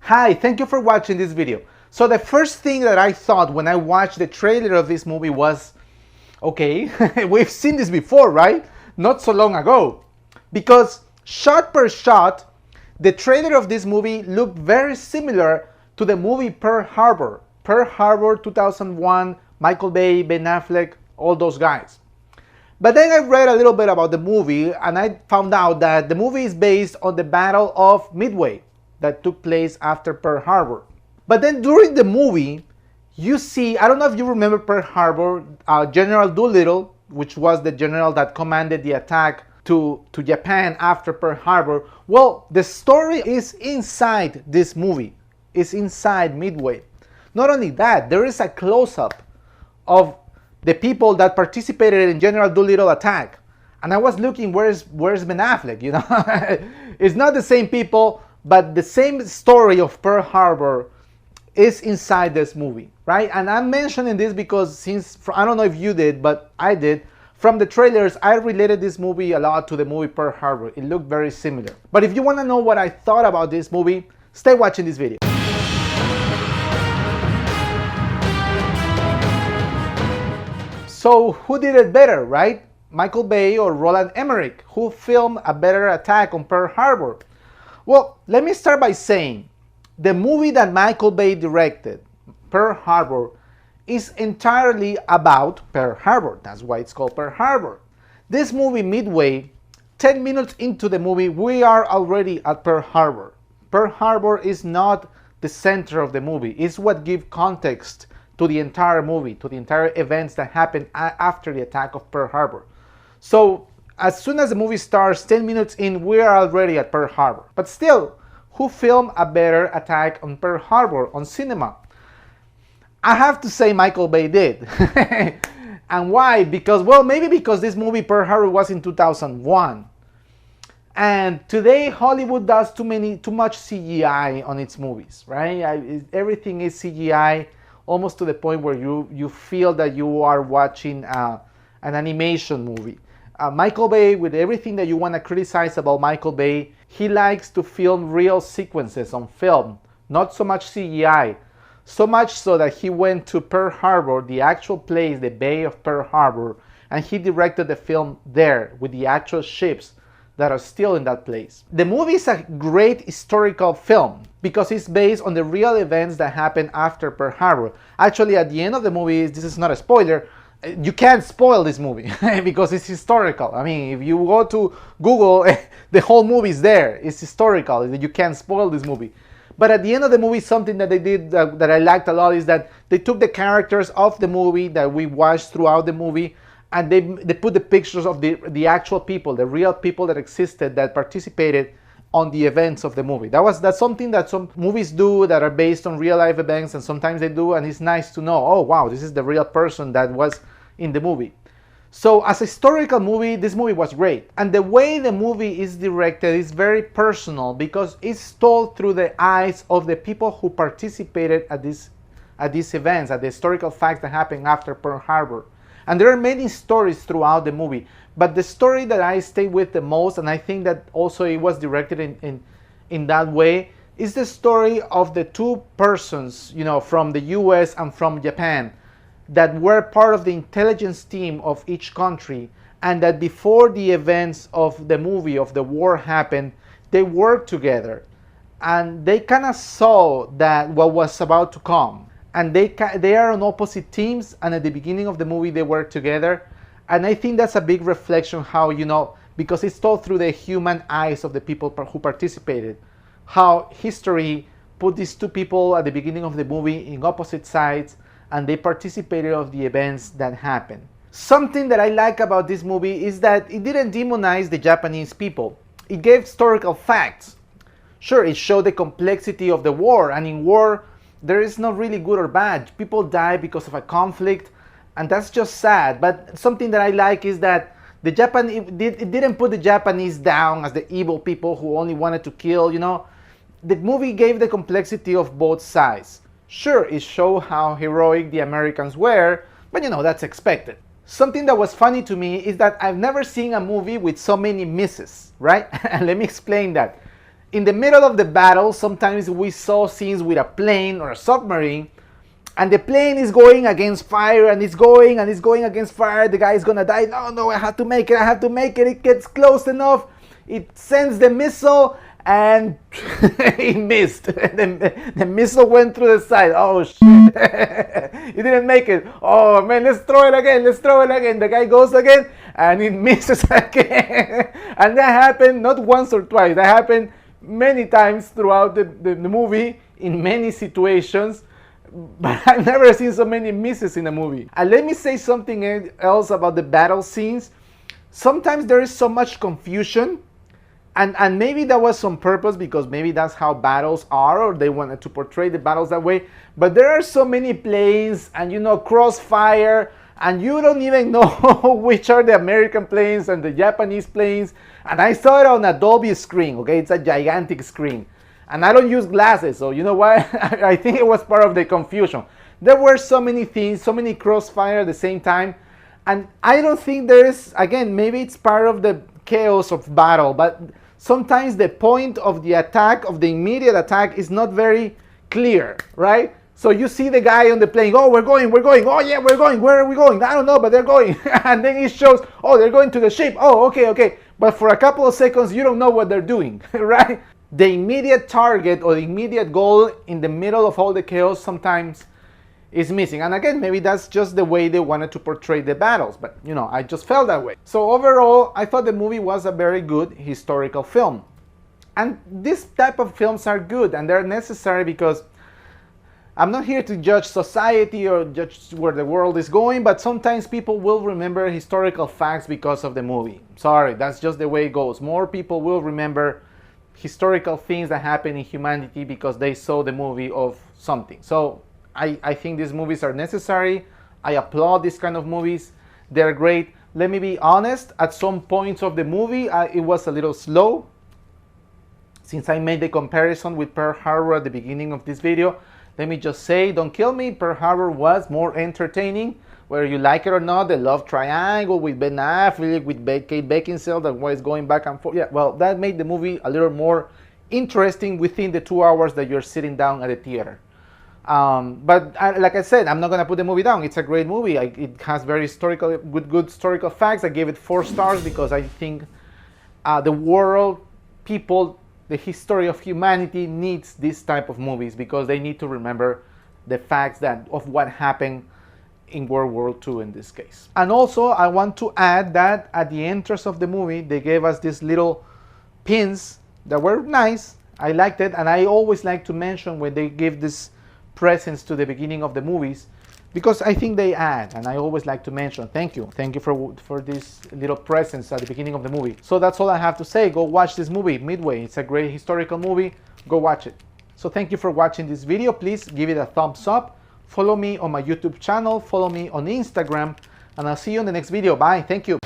Hi, thank you for watching this video. So the first thing that I thought when I watched the trailer of this movie was, okay, we've seen this before, right? Not so long ago. Because shot per shot, the trailer of this movie looked very similar to the movie Pearl Harbor. Pearl Harbor 2001, Michael Bay, Ben Affleck, all those guys. But then I read a little bit about the movie and I found out that the movie is based on the Battle of Midway that took place after Pearl Harbor. But then during the movie, you see, I don't know if you remember Pearl Harbor, General Doolittle, which was the general that commanded the attack to Japan after Pearl Harbor. Well, the story is inside this movie. It's inside Midway. Not only that, there is a close-up of the people that participated in General Doolittle attack. And I was looking, where's Ben Affleck, you know? It's not the same people, but the same story of Pearl Harbor is inside this movie, right? And I'm mentioning this because since, I don't know if you did, but I did, from the trailers, I related this movie a lot to the movie Pearl Harbor. It looked very similar. But if you want to know what I thought about this movie, stay watching this video. So who did it better, right? Michael Bay or Roland Emmerich? Who filmed a better attack on Pearl Harbor? Well, let me start by saying the movie that Michael Bay directed, Pearl Harbor, is entirely about Pearl Harbor. That's why it's called Pearl Harbor. This movie, Midway, 10 minutes into the movie, we are already at Pearl Harbor. Pearl Harbor is not the center of the movie. It's what gives context to the entire movie, to the entire events that happened after the attack of Pearl Harbor. So, as soon as the movie starts, 10 minutes in, we are already at Pearl Harbor. But still, who filmed a better attack on Pearl Harbor on cinema? I have to say Michael Bay did. And why? Because, well, maybe because this movie Pearl Harbor was in 2001. And today Hollywood does too much CGI on its movies, right? Everything is CGI, almost to the point where you feel that you are watching an animation movie. Michael Bay, with everything that you want to criticize about Michael Bay, he likes to film real sequences on film, not so much CGI. So much so that he went to Pearl Harbor, the actual place, the Bay of Pearl Harbor, and he directed the film there with the actual ships that are still in that place. The movie is a great historical film because it's based on the real events that happened after Pearl Harbor. Actually, at the end of the movie, this is not a spoiler, you can't spoil this movie because it's historical. I mean, if you go to Google, the whole movie is there. It's historical. You can't spoil this movie. But at the end of the movie, something that they did that I liked a lot is that they took the characters of the movie that we watched throughout the movie, and they put the pictures of the actual people, the real people that existed, that participated on the events of the movie. That's something that some movies do that are based on real life events, and sometimes they do, and it's nice to know, oh wow, this is the real person that was in the movie. So as a historical movie, this movie was great. And the way the movie is directed is very personal because it's told through the eyes of the people who participated at these events, at the historical facts that happened after Pearl Harbor. And there are many stories throughout the movie, but the story that I stay with the most, and I think that also it was directed in that way, is the story of the two persons, you know, from the US and from Japan, that were part of the intelligence team of each country, and that before the events of the movie, of the war happened, they worked together. And they kind of saw that what was about to come. And they are on opposite teams, and at the beginning of the movie they work together. And I think that's a big reflection how, you know, because it's told through the human eyes of the people who participated, how history put these two people at the beginning of the movie in opposite sides, and they participated of the events that happened. Something that I like about this movie is that it didn't demonize the Japanese people. It gave historical facts. Sure, it showed the complexity of the war, and in war, there is not really good or bad. People die because of a conflict, and that's just sad. But something that I like is that it didn't put the Japanese down as the evil people who only wanted to kill, you know. The movie gave the complexity of both sides. Sure, it showed how heroic the Americans were, but you know, that's expected. Something that was funny to me is that I've never seen a movie with so many misses, right? And let me explain that. in the middle of the battle, sometimes we saw scenes with a plane or a submarine, and the plane is going against fire, and it's going against fire. The guy is gonna die. No, I have to make it. It gets close enough. It sends the missile, and it missed. The missile went through the side. Oh shit! It didn't make it. Oh man, let's throw it again. The guy goes again, and it misses again. And that happened not once or twice. That happened many times throughout the movie in many situations. But I've never seen so many misses in a movie. And let me say something else about the battle scenes. Sometimes there is so much confusion. And maybe that was on purpose, because maybe that's how battles are, or they wanted to portray the battles that way. But there are so many planes, and crossfire, and you don't even know which are the American planes and the Japanese planes. And I saw it on a Dolby screen, okay? It's a gigantic screen. And I don't use glasses, so you know what? I think it was part of the confusion. There were so many things, so many crossfire at the same time. And I don't think there is, again, maybe it's part of the chaos of battle, but sometimes the point of the attack, of the immediate attack, is not very clear, right? So you see the guy on the plane, oh, we're going, oh yeah, we're going, where are we going? I don't know, but they're going. And then it shows, oh, they're going to the ship, oh, okay. But for a couple of seconds, you don't know what they're doing, right? The immediate target or the immediate goal in the middle of all the chaos sometimes is missing. And again, maybe that's just the way they wanted to portray the battles, but I just felt that way. So overall, I thought the movie was a very good historical film. And this type of films are good, and they're necessary, because I'm not here to judge society or judge where the world is going, but sometimes people will remember historical facts because of the movie. Sorry, that's just the way it goes. More people will remember historical things that happen in humanity because they saw the movie of something. So I think these movies are necessary. I applaud these kind of movies. They're great. Let me be honest, at some points of the movie, it was a little slow. Since I made the comparison with Pearl Harbor at the beginning of this video, let me just say, don't kill me, Pearl Harbor was more entertaining. Whether you like it or not, the love triangle with Ben Affleck, with Kate Beckinsale, that was going back and forth. Yeah, well, that made the movie a little more interesting within the 2 hours that you're sitting down at the theater. But like I said, I'm not going to put the movie down. It's a great movie. It has very good historical facts. I gave it 4 stars because I think the world, people, the history of humanity needs this type of movies, because they need to remember the facts of what happened in World War II in this case. And also, I want to add that at the entrance of the movie, they gave us these little pins that were nice. I liked it, and I always like to mention when they give this presents to the beginning of the movies, because I think they add, and I always like to mention, thank you for these little presents at the beginning of the movie. So that's all I have to say. Go watch this movie, Midway. It's a great historical movie. Go watch it. So thank you for watching this video. Please give it a thumbs up. Follow me on my YouTube channel. Follow me on Instagram. And I'll see you in the next video. Bye. Thank you.